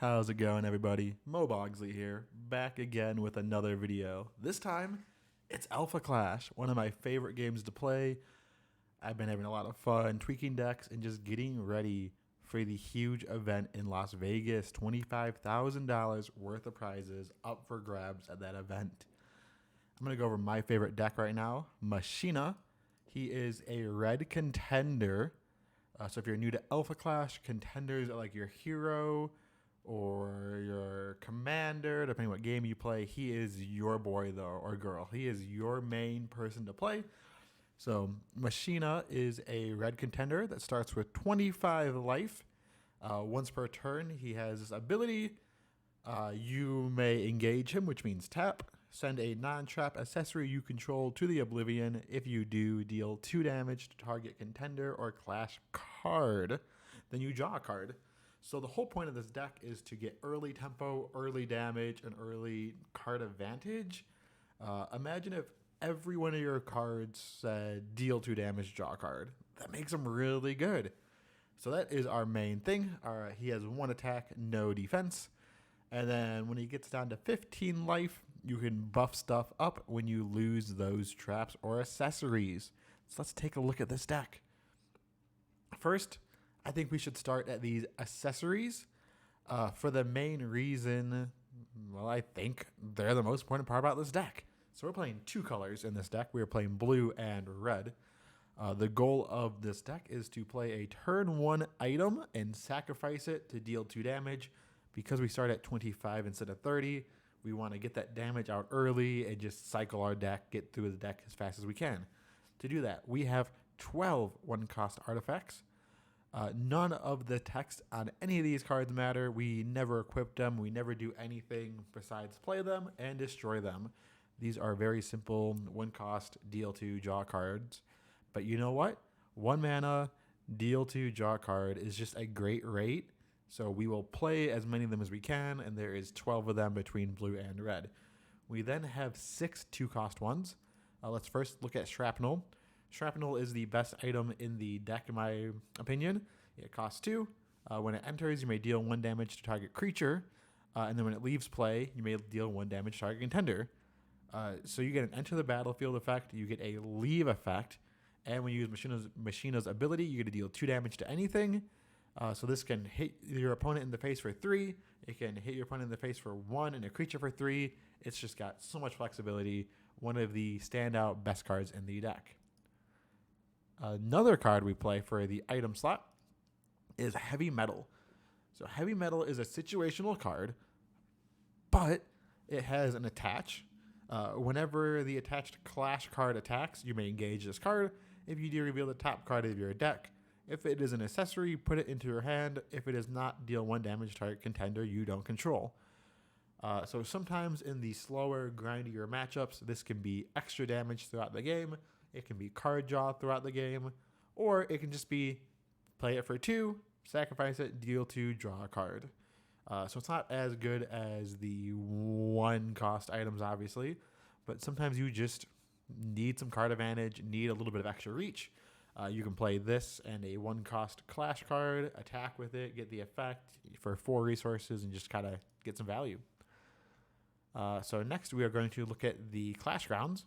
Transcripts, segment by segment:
How's it going, everybody? Mo Bogsley here, back again with another video. This time, it's Alpha Clash, one of my favorite games to play. I've been having a lot of fun tweaking decks and just getting ready for the huge event in Las Vegas. $25,000 worth of prizes up for grabs at that event. I'm going to go over my favorite deck right now, Machina. He is a red contender. So if you're new to Alpha Clash, contenders are like your hero or your commander, depending what game you play. He is your boy, though, or girl. He is your main person to play. So Machina is a red contender that starts with 25 life. Once per turn, he has this ability. You may engage him, which means tap. Send a non-trap accessory you control to the Oblivion. If you do, deal 2 damage to target contender or clash card. Then you draw a card. So the whole point of this deck is to get early tempo, early damage, and early card advantage. Imagine if every one of your cards said deal 2 damage, draw a card. That makes them really good. So that is our main thing. He has 1 attack, no defense. And then when he gets down to 15 life, you can buff stuff up when you lose those traps or accessories. So let's take a look at this deck. First, I think we should start at these accessories for the main reason, well, I think they're the most important part about this deck. So we're playing 2 colors in this deck. We're playing blue and red. The goal of this deck is to play a turn 1 item and sacrifice it to deal 2 damage. Because we start at 25 instead of 30, we want to get that damage out early and just cycle our deck, get through the deck as fast as we can. To do that, we have 12 1-cost artifacts. None of the text on any of these cards matter. We never equip them. We never do anything besides play them and destroy them. These are very simple 1-cost deal 2 draw cards. But you know what? 1 mana, deal 2 draw card is just a great rate. So we will play as many of them as we can, and there is 12 of them between blue and red. We then have 6 2-cost ones. Let's first look at Shrapnel. Shrapnel is the best item in the deck, in my opinion. It costs 2. When it enters, you may deal 1 damage to target creature, and then when it leaves play, you may deal 1 damage to target contender. So you get an enter the battlefield effect, you get a leave effect, and when you use Machina's ability, you get to deal 2 damage to anything. So this can hit your opponent in the face for 3. It can hit your opponent in the face for 1 and a creature for 3. It's just got so much flexibility. One of the standout best cards in the deck. Another card we play for the item slot is Heavy Metal. So Heavy Metal is a situational card, but it has an attach. Whenever the attached clash card attacks, you may engage this card. If you do, reveal the top card of your deck. If it is an accessory, put it into your hand. If it is not, deal 1 damage to target contender you don't control. So sometimes in the slower, grindier matchups, this can be extra damage throughout the game. It can be card draw throughout the game. Or it can just be play it for 2, sacrifice it, deal 2, draw a card. So it's not as good as the 1-cost items, obviously. But sometimes you just need some card advantage, need a little bit of extra reach. You can play this and a 1-cost clash card, attack with it, get the effect for 4 resources, and just kind of get some value. So next we are going to look at the clash grounds.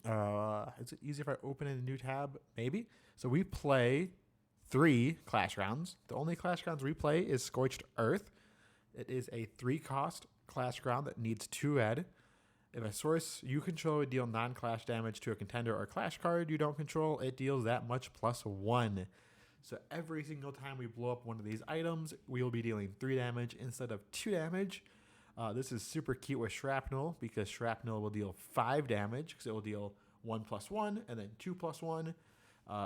Is it easier if I open in a new tab? Maybe. So we play 3 clash grounds. The only clash grounds we play is Scorched Earth. It is a 3-cost clash ground that needs 2 red. If a source you control would deal non-clash damage to a contender or clash card you don't control, it deals that much plus 1. So every single time we blow up one of these items, we will be dealing 3 damage instead of 2 damage. This is super cute with Shrapnel because Shrapnel will deal 5 damage because it will deal 1 plus 1 and then 2 plus 1.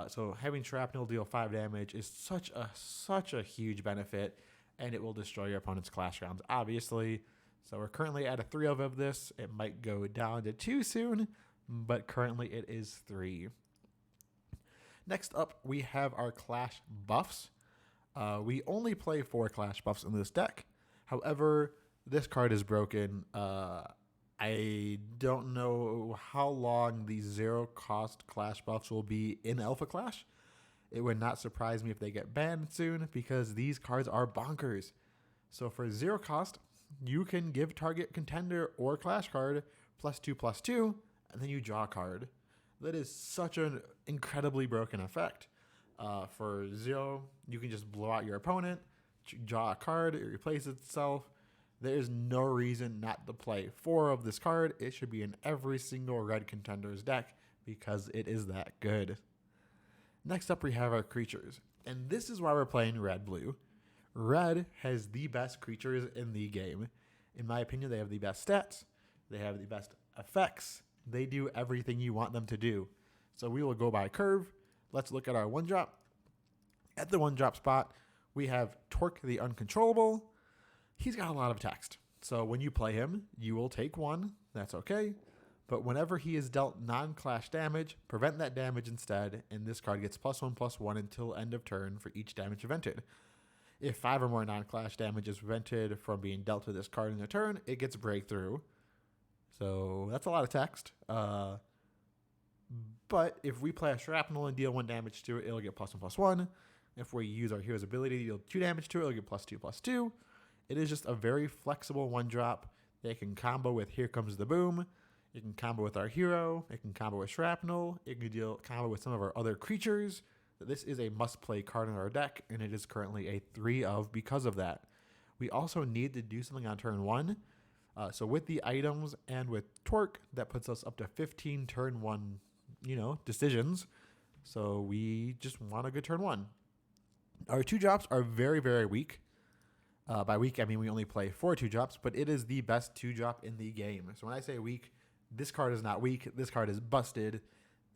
So having Shrapnel deal 5 damage is such a huge benefit, and it will destroy your opponent's clash rounds, obviously. So we're currently at a 3 of this. It might go down to 2 soon, but currently it is 3. Next up, we have our clash buffs. We only play 4 clash buffs in this deck. However, this card is broken. I don't know how long these 0-cost clash buffs will be in Alpha Clash. It would not surprise me if they get banned soon because these cards are bonkers. So for 0 cost, you can give target contender or clash card +2/+2, and then you draw a card. That is such an incredibly broken effect. For 0, you can just blow out your opponent, draw a card, it replaces itself. There is no reason not to play 4 of this card. It should be in every single red contender's deck because it is that good. Next up, we have our creatures. And this is why we're playing red-blue. Red has the best creatures in the game. In my opinion, they have the best stats. They have the best effects. They do everything you want them to do. So we will go by curve. Let's look at our 1-drop. At the 1-drop spot, we have Torque the Uncontrollable. He's got a lot of text. So when you play him, you will take 1. That's okay. But whenever he is dealt non-clash damage, prevent that damage instead, and this card gets +1/+1 until end of turn for each damage prevented. If 5 or more non-clash damage is prevented from being dealt to this card in a turn, it gets Breakthrough. So that's a lot of text. But if we play a Shrapnel and deal 1 damage to it, it'll get +1/+1. If we use our hero's ability to deal 2 damage to it, it'll get +2/+2. It is just a very flexible 1-drop. They can combo with Here Comes the Boom. It can combo with our hero. It can combo with Shrapnel. It can combo with some of our other creatures. This is a must-play card in our deck, and it is currently a 3 of because of that. We also need to do something on turn 1. So with the items and with Torque, that puts us up to 15 turn 1, decisions. So we just want a good turn 1. Our 2-drops are very, very weak. By weak, I mean we only play 4 2-drops, but it is the best 2-drop in the game. So when I say weak, this card is not weak. This card is busted.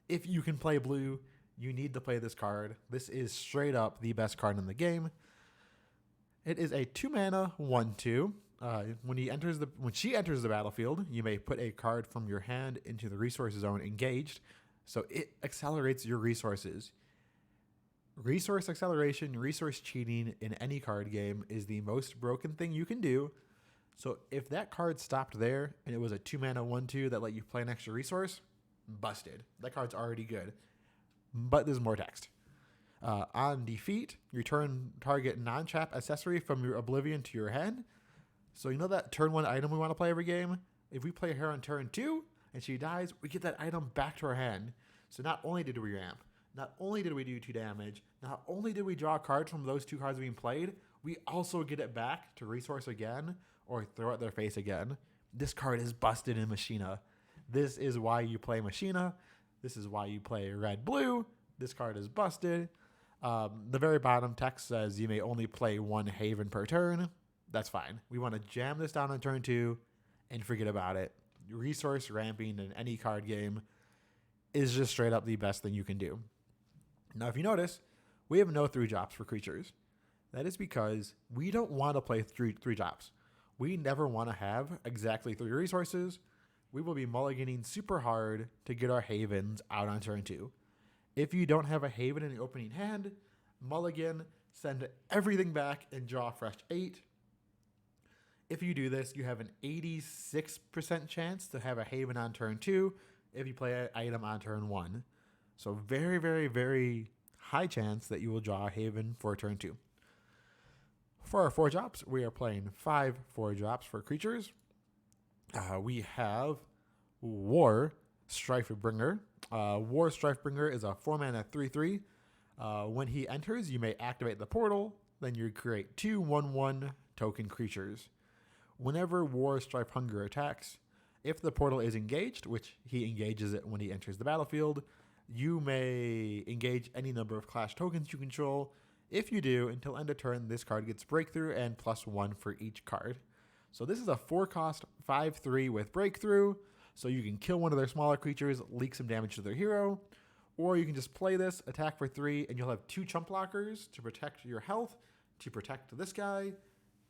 If you can play blue, you need to play this card. This is straight up the best card in the game. It is a 2-mana 1/2. When she enters the battlefield, you may put a card from your hand into the resource zone engaged. So it accelerates your resources. Resource acceleration, resource cheating in any card game is the most broken thing you can do. So if that card stopped there and it was a 2-mana 1/2 that let you play an extra resource, busted. That card's already good. But there's more text. On defeat, return target non-trap accessory from your Oblivion to your hand. So you know that turn 1 item we want to play every game? If we play her on turn 2 and she dies, we get that item back to our hand. So not only did we ramp, not only did we do 2 damage, not only did we draw cards from those 2 cards being played, we also get it back to resource again or throw at their face again. This card is busted in Machina. This is why you play Machina. This is why you play red-blue. This card is busted. The very bottom text says you may only play 1 Haven per turn. That's fine. We want to jam this down on turn 2 and forget about it. Resource ramping in any card game is just straight up the best thing you can do. Now, if you notice, we have no 3-drops for creatures. That is because we don't want to play 3-drops. We never want to have exactly 3 resources. We will be mulliganing super hard to get our havens out on turn 2. If you don't have a haven in the opening hand, mulligan, send everything back and draw a fresh 8. If you do this, you have an 86% chance to have a haven on turn 2 if you play an item on turn 1. So very, very, very high chance that you will draw a haven for turn 2. For our 4-drops, we are playing 5 4-drops for creatures. We have War Strifebringer. War Strifebringer is a 4-mana 3/3. When he enters, you may activate the portal. Then you create 2 1/1 token creatures. Whenever War Strifebringer attacks, if the portal is engaged, which he engages it when he enters the battlefield, you may engage any number of clash tokens you control. If you do, until end of turn, this card gets Breakthrough and +1 for each card. So this is a 4-cost 5/3 with Breakthrough. So you can kill one of their smaller creatures, leak some damage to their hero, or you can just play this, attack for 3, and you'll have 2 chump blockers to protect your health, to protect this guy.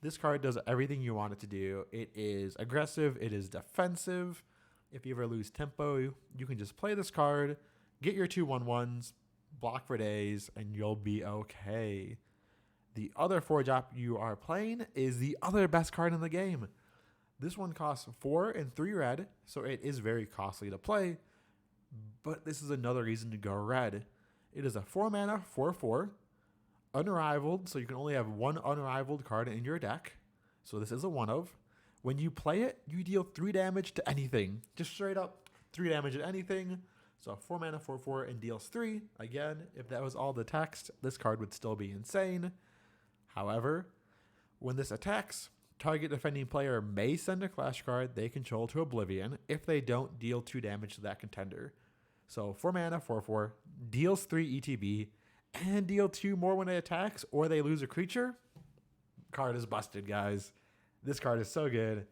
This card does everything you want it to do. It is aggressive, it is defensive. If you ever lose tempo, you can just play this card, get your 2 1/1s, block for days, and you'll be okay. The other 4-drop you are playing is the other best card in the game. This one costs 4 and 3 red, so it is very costly to play, but this is another reason to go red. It is a 4-mana 4/4, unrivaled, so you can only have 1 unrivaled card in your deck. So this is a one of. When you play it, you deal 3 damage to anything. Just straight up 3 damage to anything. So 4 mana, 4/4, and deals 3. Again, if that was all the text, this card would still be insane. However, when this attacks, target defending player may send a clash card they control to oblivion. If they don't, deal 2 damage to that contender. So 4 mana, 4/4, deals 3 ETB, and deal 2 more when it attacks, or they lose a creature. Card is busted, guys. This card is so good.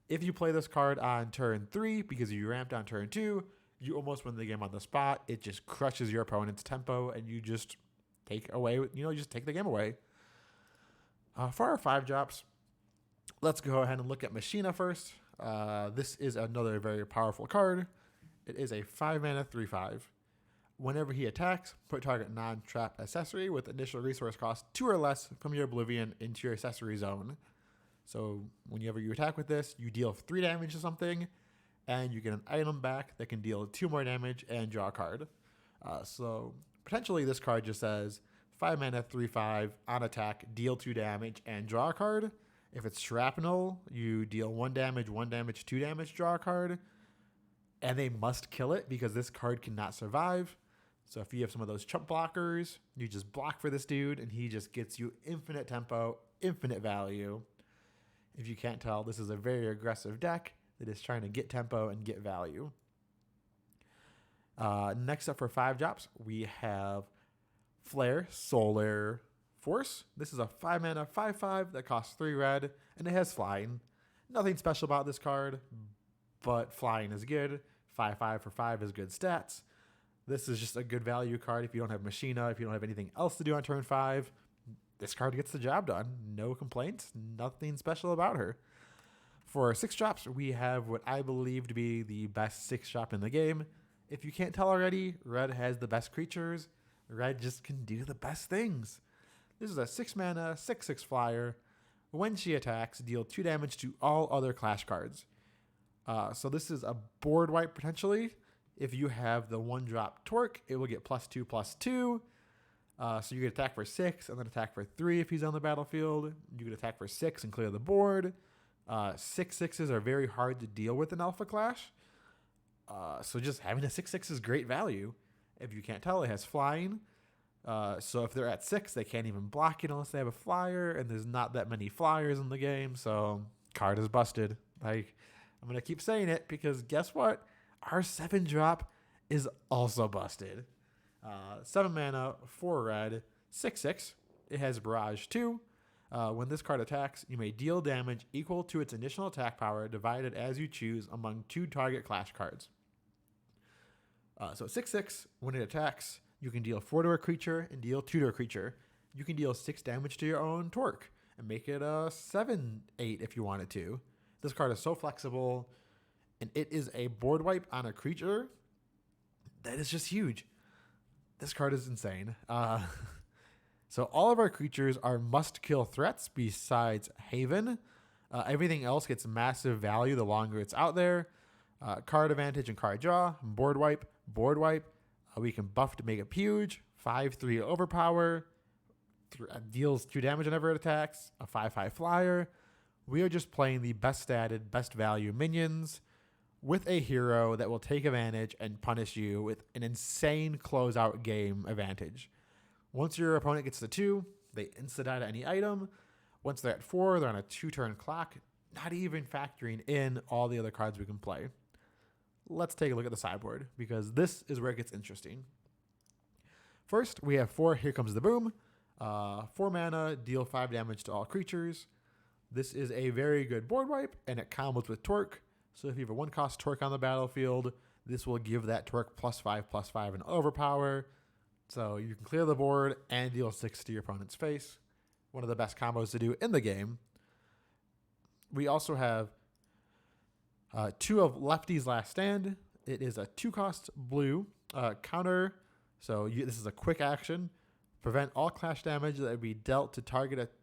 If you play this card on turn 3 because you ramped on turn 2, you almost win the game on the spot. It just crushes your opponent's tempo, and you just take the game away. For our 5 drops, let's go ahead and look at Machina first. This is another very powerful card. It is a 5 mana 3/5. Whenever he attacks, put target non-trap accessory with initial resource cost 2 or less from your oblivion into your accessory zone. So whenever you attack with this, you deal 3 damage to something, and you get an item back that can deal 2 more damage and draw a card. So potentially this card just says 5 mana 3/5 on attack, deal 2 damage, and draw a card. If it's shrapnel, you deal 1 damage, 1 damage, 2 damage, draw a card. And they must kill it because this card cannot survive. So if you have some of those chump blockers, you just block for this dude, and he just gets you infinite tempo, infinite value. If you can't tell, this is a very aggressive deck that is trying to get tempo and get value. Next up for 5 drops, we have Flare Solar Force. This is a 5 mana 5/5 that costs 3 red, and it has flying. Nothing special about this card, but flying is good. 5/5 for 5 is good stats. This is just a good value card if you don't have Machina, if you don't have anything else to do on turn 5. This card gets the job done. No complaints. Nothing special about her. For 6 drops, we have what I believe to be the best 6 drop in the game. If you can't tell already, red has the best creatures. Red just can do the best things. This is a 6 mana, 6/6 flyer. When she attacks, deal 2 damage to all other clash cards. So this is a board wipe potentially. If you have the 1-drop Torque, it will get +2/+2. So you can attack for 6 and then attack for 3 if he's on the battlefield. You can attack for 6 and clear the board. 6/6s are very hard to deal with in Alpha Clash. So just having a 6/6 is great value. If you can't tell, it has flying. So if they're at 6, they can't even block it unless they have a flyer, and there's not that many flyers in the game, so card is busted. Like, I'm going to keep saying it because guess what? Our 7-drop is also busted. 7 mana, 4 red, 6/6. It has Barrage 2. When this card attacks, you may deal damage equal to its initial attack power divided as you choose among 2 target clash cards. So 6/6, when it attacks, you can deal 4 to a creature and deal 2 to a creature. You can deal 6 damage to your own Torque and make it a 7/8 if you wanted to. This card is so flexible, and it is a board wipe on a creature that is just huge. This card is insane. So all of our creatures are must-kill threats besides Haven. Everything else gets massive value the longer it's out there. Card advantage and card draw, board wipe, board wipe. We can buff to make it huge. 5/3 overpower. Deals 2 damage whenever it attacks. A 5/5 flyer. We are just playing the best statted, best value minions with a hero that will take advantage and punish you with an insane closeout game advantage. Once your opponent gets to 2, they insta-die to any item. Once they're at 4, they're on a 2-turn clock, not even factoring in all the other cards we can play. Let's take a look at the sideboard, because this is where it gets interesting. First, we have 4 Here Comes the Boom. 4 mana, deal 5 damage to all creatures. This is a very good board wipe, and it combos with Torque. So if you have a 1-cost Torque on the battlefield, this will give that Torque +5/+5 and overpower. So you can clear the board and deal 6 to your opponent's face. One of the best combos to do in the game. We also have 2 of Lefty's Last Stand. It is a 2-cost blue counter. So this is a quick action. Prevent all clash damage that would be dealt to target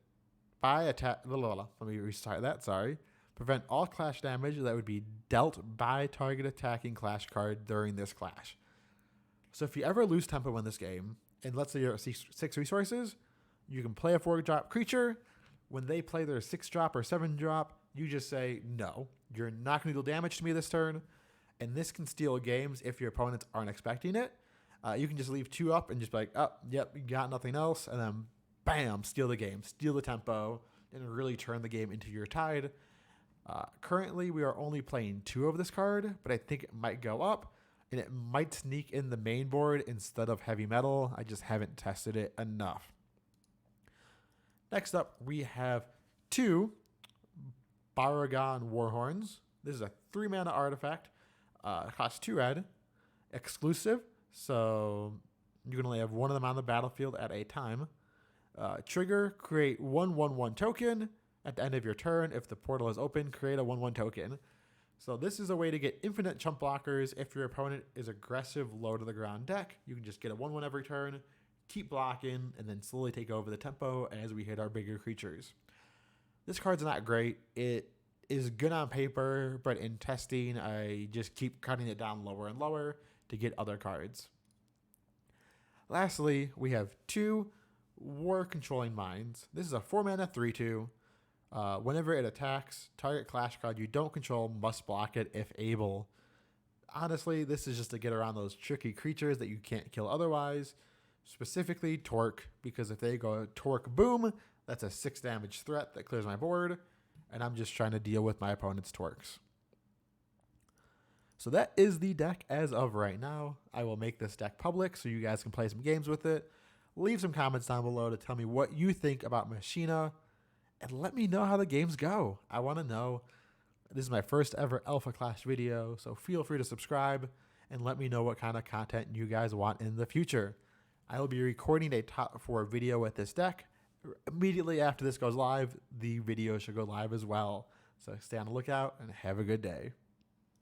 by attack. Let me restart that. Sorry. Prevent all clash damage that would be dealt by target attacking clash card during this clash. So if you ever lose tempo in this game, and let's say you're at 6 resources, you can play a 4-drop creature, When they play their 6-drop or 7-drop, you just say, no, you're not going to deal damage to me this turn. And this can steal games if your opponents aren't expecting it. You can just leave 2 up and just be like, oh, yep, you got nothing else. And then, bam, steal the game, steal the tempo, and really turn the game into your tide. Currently, we are only playing 2 of this card, but I think it might go up. And it might sneak in the main board instead of heavy metal. I just haven't tested it enough. Next up, we have 2 Baragon Warhorns. This is a 3-mana artifact. Costs 2 red. Exclusive, so you can only have 1 of them on the battlefield at a time. Trigger, create 1/1/1 token. At the end of your turn, if the portal is open, create a 1/1 token. So this is a way to get infinite chump blockers. If your opponent is aggressive low to the ground deck, you can just get a 1/1 every turn, keep blocking, and then slowly take over the tempo as we hit our bigger creatures. This card's not great. It is good on paper, but in testing, I just keep cutting it down lower and lower to get other cards. Lastly, we have 2 War Controlling Minds. This is a 4-mana 3/2. Whenever it attacks, target clash card you don't control must block it if able. Honestly, this is just to get around those tricky creatures that you can't kill otherwise. Specifically, Torque, because if they go Torque Boom, that's a 6 damage threat that clears my board, and I'm just trying to deal with my opponent's Torques. So that is the deck as of right now. I will make this deck public so you guys can play some games with it. Leave some comments down below to tell me what you think about Machina, and let me know how the games go. I want to know. This is my first ever Alpha Clash video, so feel free to subscribe and let me know what kind of content you guys want in the future. I will be recording a top 4 video with this deck. Immediately after this goes live, the video should go live as well. So stay on the lookout and have a good day.